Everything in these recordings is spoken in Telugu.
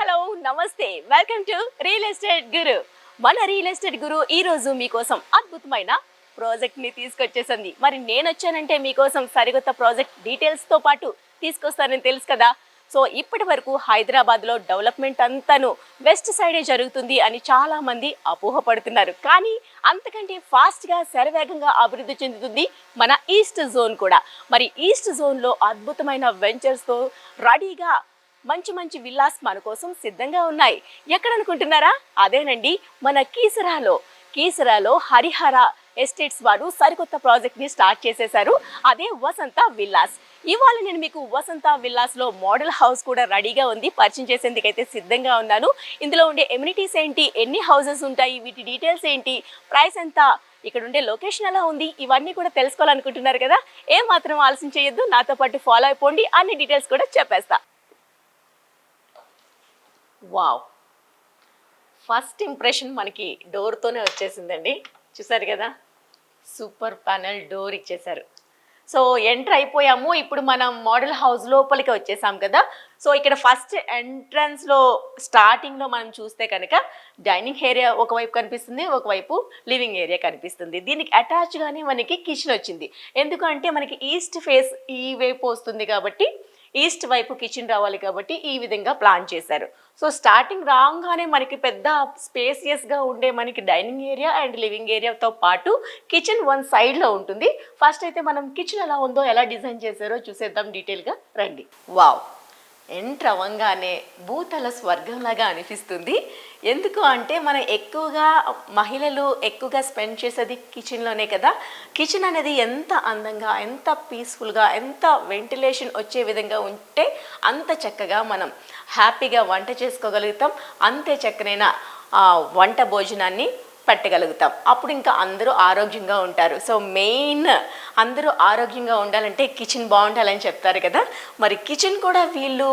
హలో నమస్తే వెల్కమ్ టు రియల్ ఎస్టేట్ గురు. మన రియల్ ఎస్టేట్ గురు ఈ రోజు మీకోసం అద్భుతమైన ప్రాజెక్ట్ ని తీసుకొచ్చేసింది. మరి నేను వచ్చానంటే మీకోసం సరికొత్త ప్రాజెక్ట్ డీటెయిల్స్ తో పాటు తీసుకొస్తానని తెలుసు కదా. సో ఇప్పటి వరకు హైదరాబాద్ లో డెవలప్మెంట్ అంతాను వెస్ట్ సైడే జరుగుతుంది అని చాలా మంది అపోహపడుతున్నారు. కానీ అంతకంటే ఫాస్ట్ గా శరవేగంగా అభివృద్ధి చెందుతుంది మన ఈస్ట్ జోన్ కూడా. మరి ఈస్ట్ జోన్ లో అద్భుతమైన వెంచర్స్ తో రెడీగా మంచి మంచి విల్లాస్ మన కోసం సిద్ధంగా ఉన్నాయి. ఎక్కడ అనుకుంటున్నారా? అదేనండి, మన కీసరాలో హరిహర ఎస్టేట్స్ వారు సరికొత్త ప్రాజెక్ట్ ని స్టార్ట్ చేసేశారు. అదే వసంత విల్లాస్. ఇవాళ నేను మీకు వసంత విల్లాస్ లో మోడల్ హౌస్ కూడా రెడీగా ఉంది, పరిచయం చేసేందుకైతే సిద్ధంగా ఉన్నాను. ఇందులో ఉండే ఎమ్యూనిటీస్ ఏంటి, ఎన్ని హౌసెస్ ఉంటాయి, వీటి డీటెయిల్స్ ఏంటి, ప్రైస్ ఎంత, ఇక్కడ ఉండే లొకేషన్ ఎలా ఉంది, ఇవన్నీ కూడా తెలుసుకోవాలనుకుంటున్నారు కదా. ఏం మాత్రం ఆలస్యం చేయొద్దు, నాతో పాటు ఫాలో అయిపోండి, అన్ని డీటెయిల్స్ కూడా చెప్పేస్తా. వావ్, ఫస్ట్ ఇంప్రెషన్ మనకి డోర్తోనే వచ్చేసిందండి. చూసారు కదా, సూపర్ ప్యానెల్ డోర్ ఇచ్చేసారు. సో ఎంటర్ అయిపోయాము. ఇప్పుడు మనం మోడల్ హౌస్ లోపలికి వచ్చేసాం కదా. సో ఇక్కడ ఫస్ట్ ఎంట్రన్స్లో స్టార్టింగ్లో మనం చూస్తే కనుక డైనింగ్ ఏరియా ఒకవైపు కనిపిస్తుంది, ఒకవైపు లివింగ్ ఏరియా కనిపిస్తుంది. దీనికి అటాచ్గానే మనకి కిచెన్ వచ్చింది. ఎందుకంటే మనకి ఈస్ట్ ఫేస్ ఈ వైపు వస్తుంది కాబట్టి, ఈస్ట్ వైపు కిచెన్ రావాలి కాబట్టి ఈ విధంగా ప్లాన్ చేశారు. సో స్టార్టింగ్ రాగానే మనకి పెద్ద స్పేసియస్గా ఉండే మనకి డైనింగ్ ఏరియా అండ్ లివింగ్ ఏరియాతో పాటు కిచెన్ వన్ సైడ్లో ఉంటుంది. ఫస్ట్ అయితే మనం కిచెన్ ఎలా ఉందో, ఎలా డిజైన్ చేశారో చూసేద్దాం డీటెయిల్గా రండి. వావ్, ఎంటర్ అవ్వగానే భూతల స్వర్గంలాగా అనిపిస్తుంది. ఎందుకు అంటే మనం ఎక్కువగా మహిళలు ఎక్కువగా స్పెండ్ చేసేది కిచెన్లోనే కదా. కిచెన్ అనేది ఎంత అందంగా, ఎంత పీస్ఫుల్గా, ఎంత వెంటిలేషన్ వచ్చే విధంగా ఉంటే అంత చక్కగా మనం హ్యాపీగా వంట చేసుకోగలుగుతాం. అంతే చక్కనైన వంట భోజనాన్ని పెట్టగలుగుతాం. అప్పుడు ఇంకా అందరూ ఆరోగ్యంగా ఉంటారు. సో మెయిన్ అందరూ ఆరోగ్యంగా ఉండాలంటే కిచెన్ బాగుండాలని చెప్తారు కదా. మరి కిచెన్ కూడా వీళ్ళు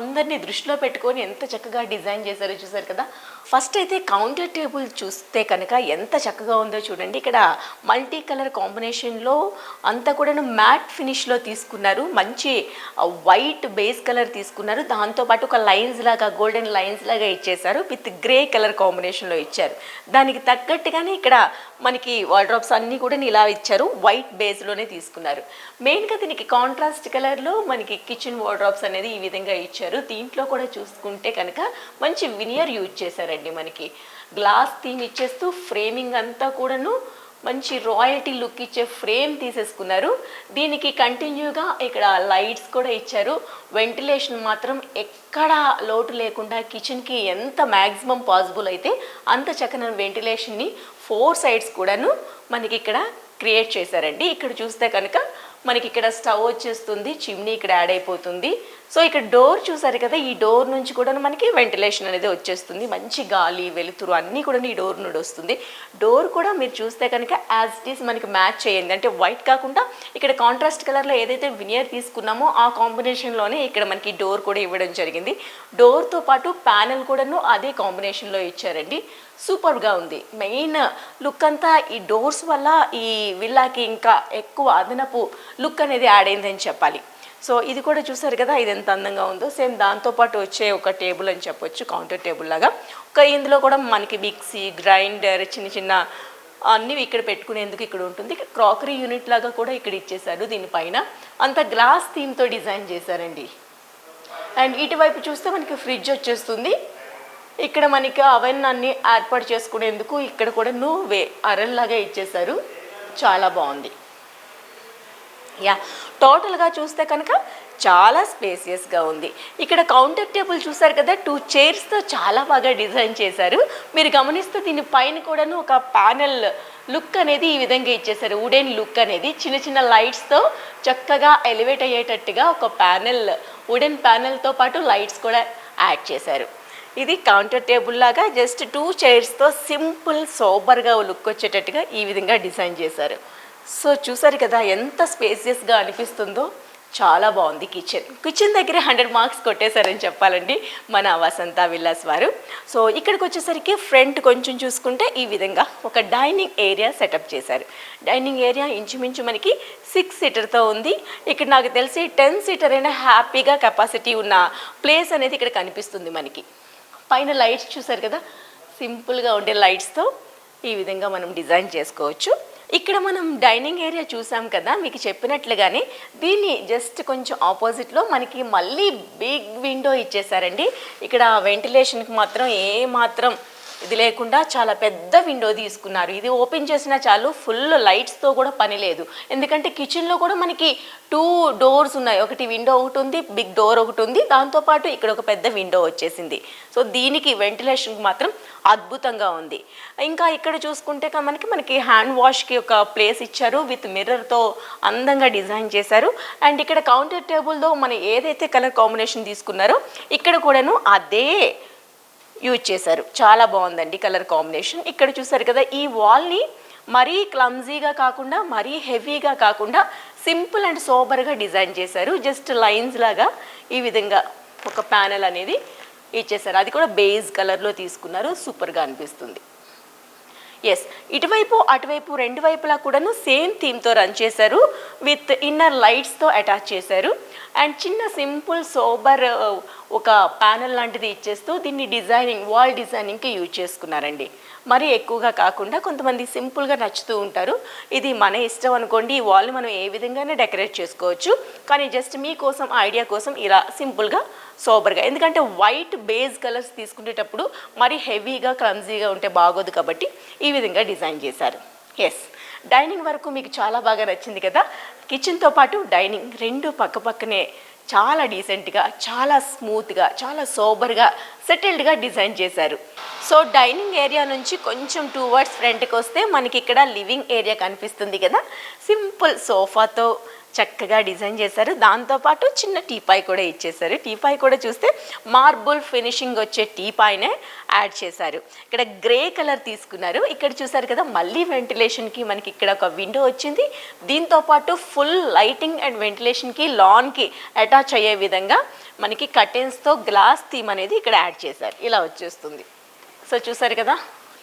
అందరినీ దృష్టిలో పెట్టుకొని ఎంత చక్కగా డిజైన్ చేశారో చూసారు కదా. ఫస్ట్ అయితే కౌంటర్ టేబుల్ చూస్తే కనుక ఎంత చక్కగా ఉందో చూడండి. ఇక్కడ మల్టీ కలర్ కాంబినేషన్లో అంతా కూడా మ్యాట్ ఫినిష్లో తీసుకున్నారు. మంచి వైట్ బేస్ కలర్ తీసుకున్నారు. దాంతోపాటు ఒక లైన్స్ లాగా, గోల్డెన్ లైన్స్ లాగా ఇచ్చేసారు. విత్ గ్రే కలర్ కాంబినేషన్లో ఇచ్చారు. దానికి తగ్గట్టుగానే ఇక్కడ మనకి వార్డ్రోబ్స్ అన్నీ కూడా ఇలా ఇచ్చారు. వైట్ బేస్లోనే తీసుకున్నారు. మెయిన్గా దీనికి కాంట్రాస్ట్ కలర్లో మనకి కిచెన్ వార్డ్రోబ్స్ అనేది ఈ విధంగా ఇచ్చారు. దీంట్లో కూడా చూసుకుంటే కనుక మంచి వినియర్ యూజ్ చేశారండి. మనకి గ్లాస్ థీమ్ ఇచ్చేస్తూ ఫ్రేమింగ్ అంతా కూడాను మంచి రాయల్టీ లుక్ ఇచ్చే ఫ్రేమ్ తీసేసుకున్నారు. దీనికి కంటిన్యూగా ఇక్కడ లైట్స్ కూడా ఇచ్చారు. వెంటిలేషన్ మాత్రం ఎక్కడా లోటు లేకుండా కిచెన్కి ఎంత మ్యాక్సిమం పాసిబుల్ అయితే అంత చక్కని వెంటిలేషన్ని 4 సైడ్స్ కూడాను మనకి ఇక్కడ క్రియేట్ చేశారండి. ఇక్కడ చూస్తే కనుక మనకి ఇక్కడ స్టవ్ వచ్చేస్తుంది, చిమ్నీ ఇక్కడ యాడ్ అయిపోతుంది. సో ఇక్కడ డోర్ చూసారు కదా, ఈ డోర్ నుంచి కూడా మనకి వెంటిలేషన్ అనేది వచ్చేస్తుంది. మంచి గాలి, వెలుతురు అన్నీ కూడా ఈ డోర్ నుండి వస్తుంది. డోర్ కూడా మీరు చూస్తే కనుక యాజ్ ఇట్ ఈస్ మనకి మ్యాచ్ చేయండి. అంటే వైట్ కాకుండా ఇక్కడ కాంట్రాస్ట్ కలర్లో ఏదైతే వినియర్ తీసుకున్నామో ఆ కాంబినేషన్లోనే ఇక్కడ మనకి డోర్ కూడా ఇవ్వడం జరిగింది. డోర్తో పాటు ప్యానెల్ కూడాను అదే కాంబినేషన్లో ఇచ్చారండి. సూపర్గా ఉంది. మెయిన్ లుక్ అంతా ఈ డోర్స్ వల్ల ఈ విల్లాకి ఇంకా ఎక్కువ అదనపు లుక్ అనేది యాడ్ అయిందని చెప్పాలి. సో ఇది కూడా చూసారు కదా, ఇది ఎంత అందంగా ఉందో. సేమ్ దాంతోపాటు వచ్చే ఒక టేబుల్ అని చెప్పొచ్చు, కౌంటర్ టేబుల్ లాగా. ఇందులో కూడా మనకి మిక్సీ, గ్రైండర్, చిన్న చిన్న అన్నీ ఇక్కడ పెట్టుకునేందుకు ఇక్కడ ఉంటుంది. క్రాకరీ యూనిట్ లాగా కూడా ఇక్కడ ఇచ్చేసారు. దీనిపైన అంత గ్లాస్ థీమ్తో డిజైన్ చేశారండి. అండ్ ఇటువైపు చూస్తే మనకి ఫ్రిడ్జ్ వచ్చేస్తుంది. ఇక్కడ మనకి అవెన్ అన్ని ఏర్పాటు చేసుకునేందుకు ఇక్కడ కూడా అరల్లాగా ఇచ్చేసారు. చాలా బాగుంది. టోటల్గా చూస్తే కనుక చాలా స్పేసియస్గా ఉంది. ఇక్కడ కౌంటర్ టేబుల్ చూసారు కదా, 2 చైర్స్తో చాలా బాగా డిజైన్ చేశారు. మీరు గమనిస్తే దీని పైన కూడాను ఒక ప్యానెల్ లుక్ అనేది ఈ విధంగా ఇచ్చేసారు. వుడెన్ లుక్ అనేది చిన్న చిన్న లైట్స్తో చక్కగా ఎలివేట్ అయ్యేటట్టుగా ఒక ప్యానెల్, వుడెన్ ప్యానెల్తో పాటు లైట్స్ కూడా యాడ్ చేశారు. ఇది కౌంటర్ టేబుల్ లాగా జస్ట్ 2 చైర్స్తో సింపుల్ సోబర్గా లుక్ వచ్చేటట్టుగా ఈ విధంగా డిజైన్ చేశారు. సో చూసారు కదా ఎంత స్పేసియస్గా అనిపిస్తుందో. చాలా బాగుంది. కిచెన్ దగ్గర 100 మార్క్స్ కొట్టేశారని చెప్పాలండి మన వసంత విల్లాస్ వారు. సో ఇక్కడికి వచ్చేసరికి ఫ్రంట్ కొంచెం చూసుకుంటే ఈ విధంగా ఒక డైనింగ్ ఏరియా సెటప్ చేశారు. డైనింగ్ ఏరియా ఇంచుమించు మనకి 6 సీటర్తో ఉంది. ఇక్కడ నాకు తెలిసి 10 సీటర్ అయినా హ్యాపీగా కెపాసిటీ ఉన్న ప్లేస్ అనేది ఇక్కడ కనిపిస్తుంది మనకి. పైన లైట్స్ చూసారు కదా, సింపుల్గా ఉండే లైట్స్తో ఈ విధంగా మనం డిజైన్ చేసుకోవచ్చు. ఇక్కడ మనం డైనింగ్ ఏరియా చూసాం కదా, మీకు చెప్పినట్లుగానే దీన్ని జస్ట్ కొంచెం ఆపోజిట్లో మనకి మళ్ళీ బిగ్ విండో ఇచ్చేసారండి. ఇక్కడ వెంటిలేషన్కి మాత్రం మాత్రం ఇది లేకుండా చాలా పెద్ద విండో తీసుకున్నారు. ఇది ఓపెన్ చేసినా చాలు, ఫుల్ లైట్స్తో కూడా పని లేదు. ఎందుకంటే కిచెన్లో కూడా మనకి 2 డోర్స్ ఉన్నాయి. ఒకటి విండో ఒకటి ఉంది, బిగ్ డోర్ ఒకటి ఉంది, దాంతోపాటు ఇక్కడ ఒక పెద్ద విండో వచ్చేసింది. సో దీనికి వెంటిలేషన్కి మాత్రం అద్భుతంగా ఉంది. ఇంకా ఇక్కడ చూసుకుంటే మనకి హ్యాండ్ వాష్కి ఒక ప్లేస్ ఇచ్చారు, విత్ మిర్రర్తో అందంగా డిజైన్ చేశారు. అండ్ ఇక్కడ కౌంటర్ టేబుల్తో మనం ఏదైతే కలర్ కాంబినేషన్ తీసుకున్నారో ఇక్కడ కూడాను అదే యూజ్ చేశారు. చాలా బాగుందండి కలర్ కాంబినేషన్. ఇక్కడ చూసారు కదా, ఈ వాల్ని మరీ క్లమ్జీగా కాకుండా మరీ హెవీగా కాకుండా సింపుల్ అండ్ సోబర్గా డిజైన్ చేశారు. జస్ట్ లైన్స్ లాగా ఈ విధంగా ఒక ప్యానెల్ అనేది ఇచ్చేసారు. అది కూడా బేజ్ కలర్లో తీసుకున్నారు, సూపర్గా అనిపిస్తుంది. ఎస్, ఇటువైపు అటువైపు రెండు వైపులా కూడాను సేమ్ థీమ్తో రన్ చేశారు, విత్ ఇన్నర్ లైట్స్తో అటాచ్ చేశారు. అండ్ చిన్న సింపుల్ సోబర్ ఒక ప్యానెల్ లాంటిది ఇచ్చేస్తూ దీన్ని వాల్ డిజైనింగ్కి యూజ్ చేసుకున్నారండి. మరీ ఎక్కువగా కాకుండా కొంతమంది సింపుల్గా నచ్చుతూ ఉంటారు. ఇది మన ఇష్టం అనుకోండి, ఈ వాల్ని మనం ఏ విధంగానే డెకరేట్ చేసుకోవచ్చు. కానీ జస్ట్ మీకోసం ఐడియా కోసం ఇలా సింపుల్గా సోబర్గా, ఎందుకంటే వైట్ బేస్ కలర్స్ తీసుకునేటప్పుడు మరీ హెవీగా క్లమ్జీగా ఉంటే బాగోదు కాబట్టి ఈ విధంగా డిజైన్ చేశారు. ఎస్, డైనింగ్ వరకు మీకు చాలా బాగా నచ్చింది కదా. కిచెన్తో పాటు డైనింగ్ రెండు పక్కనే చాలా డీసెంట్గా, చాలా స్మూత్గా, చాలా సోబర్గా, సెటిల్డ్గా డిజైన్ చేశారు. సో డైనింగ్ ఏరియా నుంచి కొంచెం టువర్డ్స్ ఫ్రంట్కి వస్తే మనకి ఇక్కడ లివింగ్ ఏరియా కనిపిస్తుంది కదా. సింపుల్ సోఫాతో చక్కగా డిజైన్ చేశారు. దాంతోపాటు చిన్న టీపాయ్ కూడా ఇచ్చేశారు. టీపాయ్ కూడా చూస్తే మార్బుల్ ఫినిషింగ్ వచ్చే టీపాయ్నే యాడ్ చేశారు. ఇక్కడ గ్రే కలర్ తీసుకున్నారు. ఇక్కడ చూసారు కదా, మళ్ళీ వెంటిలేషన్కి మనకి ఇక్కడ ఒక విండో వచ్చింది. దీంతోపాటు ఫుల్ లైటింగ్ అండ్ వెంటిలేషన్కి లాన్కి అటాచ్ అయ్యే విధంగా మనకి కర్టెన్స్తో గ్లాస్ థీమ్ అనేది ఇక్కడ యాడ్ చేశారు. ఇలా వచ్చేస్తుంది. సో చూసారు కదా,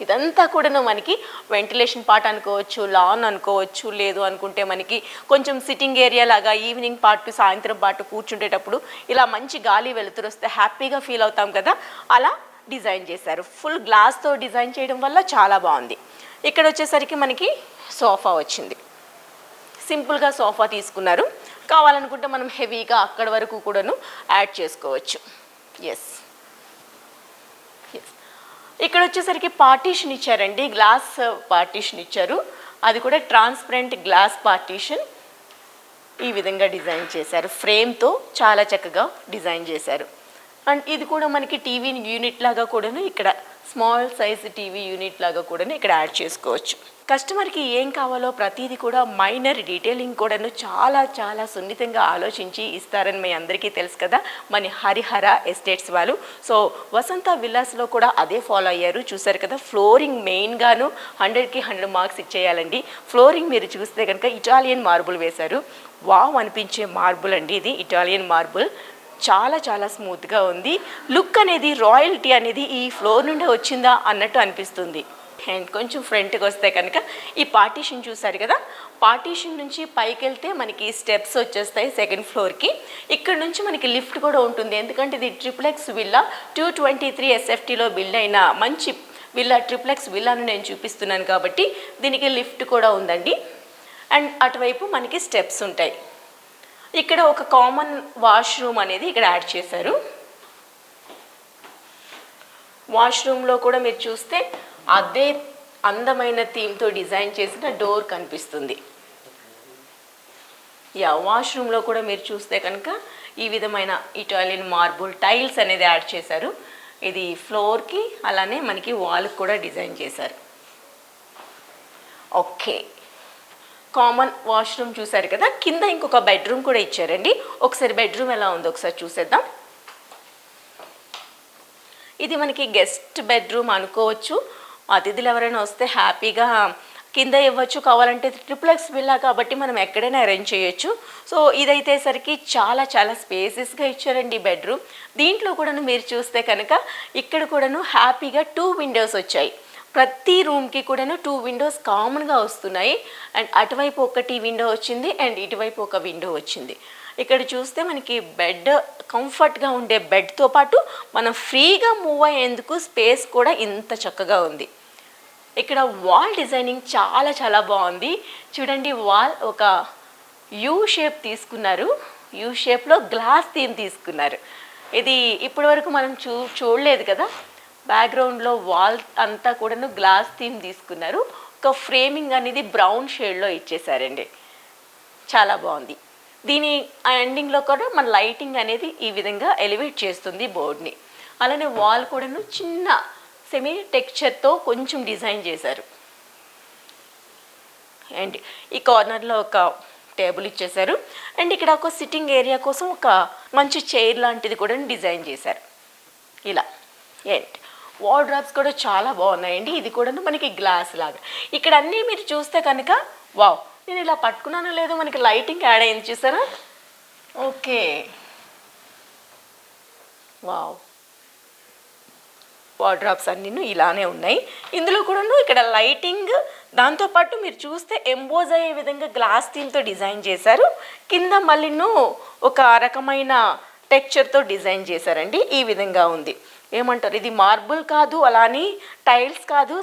ఇదంతా కూడాను మనకి వెంటిలేషన్ పార్ట్ అనుకోవచ్చు, లాన్ అనుకోవచ్చు, లేదు అనుకుంటే మనకి కొంచెం సిట్టింగ్ ఏరియా లాగా ఈవినింగ్ పార్ట్ సాయంత్రం పార్ట్ కూర్చుంటేటప్పుడు ఇలా మంచి గాలి వెలుతురు వస్తే హ్యాపీగా ఫీల్ అవుతాం కదా, అలా డిజైన్ చేశారు. ఫుల్ గ్లాస్తో డిజైన్ చేయడం వల్ల చాలా బాగుంది. ఇక్కడ వచ్చేసరికి మనకి సోఫా వచ్చింది. సింపుల్గా సోఫా తీసుకున్నారు. కావాలనుకుంటే మనం హెవీగా అక్కడ వరకు కూడాను యాడ్ చేసుకోవచ్చు. ఎస్, ఇక్కడ వచ్చేసరికి పార్టీషన్ ఇచ్చారండి, గ్లాస్ పార్టీషన్ ఇచ్చారు. అది కూడా ట్రాన్స్పరెంట్ గ్లాస్ పార్టీషన్ ఈ విధంగా డిజైన్ చేశారు. ఫ్రేమ్తో చాలా చక్కగా డిజైన్ చేశారు. అండ్ ఇది కూడా మనకి టీవీ యూనిట్ లాగా కూడాను ఇక్కడ స్మాల్ సైజ్ టీవీ యూనిట్ లాగా కూడాను ఇక్కడ యాడ్ చేసుకోవచ్చు. కస్టమర్కి ఏం కావాలో ప్రతిదీ కూడా మైనర్ డీటెయిలింగ్ కూడాను చాలా చాలా సున్నితంగా ఆలోచించి ఇస్తారని మీ అందరికీ తెలుసు కదా మన హరిహర ఎస్టేట్స్ వాళ్ళు. సో వసంత విల్లాస్లో కూడా అదే ఫాలో అయ్యారు. చూసారు కదా, ఫ్లోరింగ్ మెయిన్గాను 100కి 100 మార్క్స్ ఇచ్చేయాలండి. ఫ్లోరింగ్ మీరు చూస్తే కనుక ఇటాలియన్ మార్బుల్ వేశారు. వావ్ అనిపించే మార్బుల్ అండి ఇది, ఇటాలియన్ మార్బుల్. చాలా చాలా స్మూత్గా ఉంది. లుక్ అనేది, రాయల్టీ అనేది ఈ ఫ్లోర్ నుండి వచ్చిందా అన్నట్టు అనిపిస్తుంది. అండ్ కొంచెం ఫ్రంట్కి వస్తే కనుక ఈ పార్టీషన్ చూసారు కదా, పార్టీషన్ నుంచి పైకి వెళ్తే మనకి స్టెప్స్ వచ్చేస్తాయి సెకండ్ ఫ్లోర్కి. ఇక్కడ నుంచి మనకి లిఫ్ట్ కూడా ఉంటుంది. ఎందుకంటే ఇది ట్రిప్లెక్స్ విల్లా 223 SFTలో బిల్డ్ అయిన మంచి విల్లా, ట్రిప్లెక్స్ విల్లాను నేను చూపిస్తున్నాను కాబట్టి దీనికి లిఫ్ట్ కూడా ఉందండి. అండ్ అటువైపు మనకి స్టెప్స్ ఉంటాయి. ఇక్కడ ఒక కామన్ వాష్రూమ్ అనేది ఇక్కడ యాడ్ చేశారు. వాష్రూమ్లో కూడా మీరు చూస్తే అదే అందమైన థీమ్తో డిజైన్ చేసిన డోర్ కనిపిస్తుంది. వాష్రూమ్లో కూడా మీరు చూస్తే కనుక ఈ విధమైన ఇటాలియన్ మార్బుల్ టైల్స్ అనేది యాడ్ చేశారు. ఇది ఫ్లోర్కి అలానే మనకి వాల్కి కూడా డిజైన్ చేశారు. ఓకే, కామన్ వాష్రూమ్ చూసారు కదా, కింద ఇంకొక బెడ్రూమ్ కూడా ఇచ్చారండి. ఒకసారి బెడ్రూమ్ ఎలా ఉందో ఒకసారి చూసేద్దాం. ఇది మనకి గెస్ట్ బెడ్రూమ్ అనుకోవచ్చు. అతిథులు ఎవరైనా వస్తే హ్యాపీగా కింద ఇవ్వచ్చు, కావాలంటే ట్రిప్లెక్స్ విల్లా కాబట్టి మనం ఎక్కడైనా అరేంజ్ చేయొచ్చు. సో ఇదైతే సరికి చాలా చాలా స్పేసెస్గా ఇచ్చారండి బెడ్రూమ్. దీంట్లో కూడాను మీరు చూస్తే కనుక ఇక్కడ కూడాను హ్యాపీగా 2 విండోస్ వచ్చాయి. ప్రతి రూమ్కి కూడాను 2 విండోస్ కామన్గా వస్తున్నాయి. అండ్ అటువైపు ఒకటి విండో వచ్చింది అండ్ ఇటువైపు ఒక విండో వచ్చింది. ఇక్కడ చూస్తే మనకి బెడ్ కంఫర్ట్గా ఉండే బెడ్తో పాటు మనం ఫ్రీగా మూవ్ అయ్యేందుకు స్పేస్ కూడా ఇంత చక్కగా ఉంది. ఇక్కడ వాల్ డిజైనింగ్ చాలా చాలా బాగుంది. చూడండి, వాల్ ఒక యూ షేప్ తీసుకున్నారు. యూ షేప్లో గ్లాస్ థీమ్ తీసుకున్నారు. ఇది ఇప్పటి వరకు మనం చూడలేదు కదా. బ్యాక్గ్రౌండ్లో వాల్ అంతా కూడాను గ్లాస్ థీమ్ తీసుకున్నారు. ఒక ఫ్రేమింగ్ అనేది బ్రౌన్ షేడ్లో ఇచ్చేసారండి. చాలా బాగుంది. దీని ఎండింగ్లో కూడా మన లైటింగ్ అనేది ఈ విధంగా ఎలివేట్ చేస్తుంది బోర్డ్ని. అలానే వాల్ కూడాను చిన్న సెమీ టెక్స్చర్తో కొంచెం డిజైన్ చేశారు. అండ్ ఈ కార్నర్లో ఒక టేబుల్ ఇచ్చేశారు. అండ్ ఇక్కడ ఒక సిట్టింగ్ ఏరియా కోసం ఒక మంచి చైర్ లాంటిది కూడా డిజైన్ చేశారు ఇలా. అండ్ వార్డ్రోబ్స్ కూడా చాలా బాగున్నాయండి. ఇది కూడా మనకి గ్లాస్ లాగా. ఇక్కడ అన్నీ మీరు చూస్తే కనుక వావ్, నేను ఇలా పట్టుకున్నానో లేదో మనకి లైటింగ్ యాడ్ అయింది చూసారా. ఓకే, వావ్, వార్డ్రోబ్స్ అన్నీ ఇలానే ఉన్నాయి. ఇందులో కూడాను ఇక్కడ లైటింగ్ దాంతోపాటు మీరు చూస్తే ఎంబోజ్ అయ్యే విధంగా గ్లాస్ థీమ్తో డిజైన్ చేశారు. కింద మళ్ళీను ఒక రకమైన టెక్స్చర్తో డిజైన్ చేశారండి. ఈ విధంగా ఉంది. ఏమంటారు, ఇది మార్బుల్ కాదు, అలానే టైల్స్ కాదు,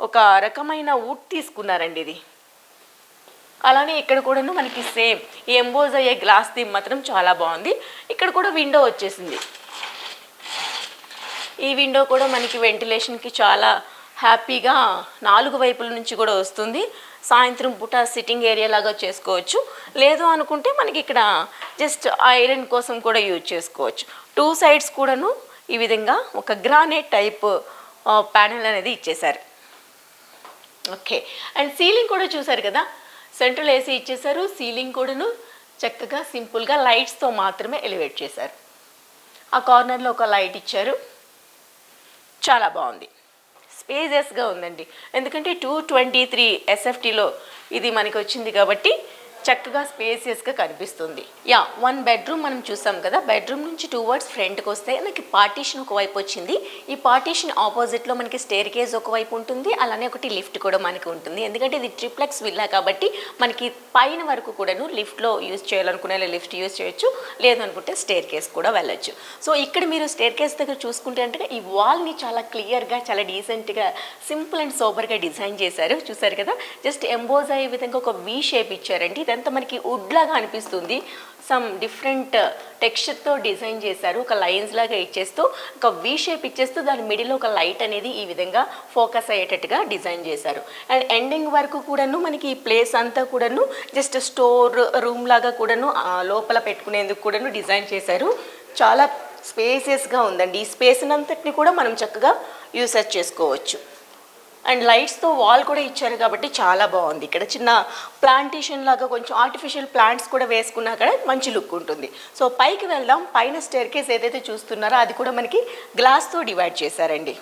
ఒక రకమైన వుడ్ తీసుకున్నారండి ఇది. అలానే ఇక్కడ కూడాను మనకి సేమ్ ఈ ఎంబోజ్ అయ్యే గ్లాస్ థీమ్ మాత్రం చాలా బాగుంది. ఇక్కడ కూడా విండో వచ్చేసింది. ఈ విండో కూడా మనకి వెంటిలేషన్కి చాలా హ్యాపీగా 4 వైపుల నుంచి కూడా వస్తుంది. సాయంత్రం పూట సిట్టింగ్ ఏరియా లాగా చేసుకోవచ్చు. లేదు అనుకుంటే మనకి ఇక్కడ జస్ట్ ఐరన్ కోసం కూడా యూజ్ చేసుకోవచ్చు. 2 సైడ్స్ కూడాను ఈ విధంగా ఒక గ్రానైట్ టైప్ ప్యానెల్ అనేది ఇచ్చేశారు. ఓకే, అండ్ సీలింగ్ కూడా చూసారు కదా, సెంట్రల్ ఏసీ ఇచ్చేశారు. సీలింగ్ కూడాను చక్కగా సింపుల్గా లైట్స్తో మాత్రమే ఎలివేట్ చేశారు. ఆ కార్నర్లో ఒక లైట్ ఇచ్చారు. చాలా బాగుంది, స్పేజియస్గా ఉందండి. ఎందుకంటే 223 SFTలో ఇది మనకి వచ్చింది కాబట్టి చక్కగా స్పేసియస్గా కనిపిస్తుంది. 1 బెడ్రూమ్ మనం చూసాం కదా. బెడ్రూమ్ నుంచి టువర్డ్స్ ఫ్రంట్కి వస్తే మనకి పార్టీషన్ ఒకవైపు వచ్చింది. ఈ పార్టీషన్ ఆపోజిట్లో మనకి స్టేర్ కేజ్ ఒకవైపు ఉంటుంది. అలానే ఒకటి లిఫ్ట్ కూడా మనకి ఉంటుంది. ఎందుకంటే ఇది ట్రిప్లెక్స్ విల్లా కాబట్టి మనకి పైన వరకు కూడాను లిఫ్ట్లో యూజ్ చేయాలనుకునే లిఫ్ట్ యూజ్ చేయొచ్చు, లేదనుకుంటే స్టేర్ కేజ్ కూడా వెళ్ళొచ్చు. సో ఇక్కడ మీరు స్టేర్ కేజ్ దగ్గర చూసుకుంటే అంటే ఈ వాల్ని చాలా క్లియర్గా, చాలా డీసెంట్గా, సింపుల్ అండ్ సోబర్గా డిజైన్ చేశారు. చూసారు కదా, జస్ట్ ఎంబోజ్ అయ్యే విధంగా ఒక వీ షేప్ ఇచ్చారండి. ఇదంతా మనకి వుడ్ లాగా అనిపిస్తుంది. సమ్ డిఫరెంట్ టెక్స్చర్తో డిజైన్ చేశారు. ఒక లైన్స్ లాగా ఇచ్చేస్తూ ఒక వీ షేప్ ఇచ్చేస్తూ దాని మిడిల్లో ఒక లైట్ అనేది ఈ విధంగా ఫోకస్ అయ్యేటట్టుగా డిజైన్ చేశారు. అండ్ ఎండింగ్ వరకు కూడాను మనకి ఈ ప్లేస్ అంతా కూడాను జస్ట్ స్టోర్ రూమ్ లాగా కూడాను లోపల పెట్టుకునేందుకు కూడాను డిజైన్ చేశారు. చాలా స్పేసియస్గా ఉందండి. ఈ స్పేస్ అంతటిని కూడా మనం చక్కగా యూసేజ్ చేసుకోవచ్చు. అండ్ లైట్స్తో వాల్ కూడా ఇచ్చారు కాబట్టి చాలా బాగుంది. ఇక్కడ చిన్న ప్లాంటేషన్ లాగా కొంచెం ఆర్టిఫిషియల్ ప్లాంట్స్ కూడా వేసుకున్నా కూడా మంచి లుక్ ఉంటుంది. సో పైకి వెళ్దాం. పైన స్టేర్ కేస్ ఏదైతే చూస్తున్నారో అది కూడా మనకి గ్లాస్తో డివైడ్ చేశారండి.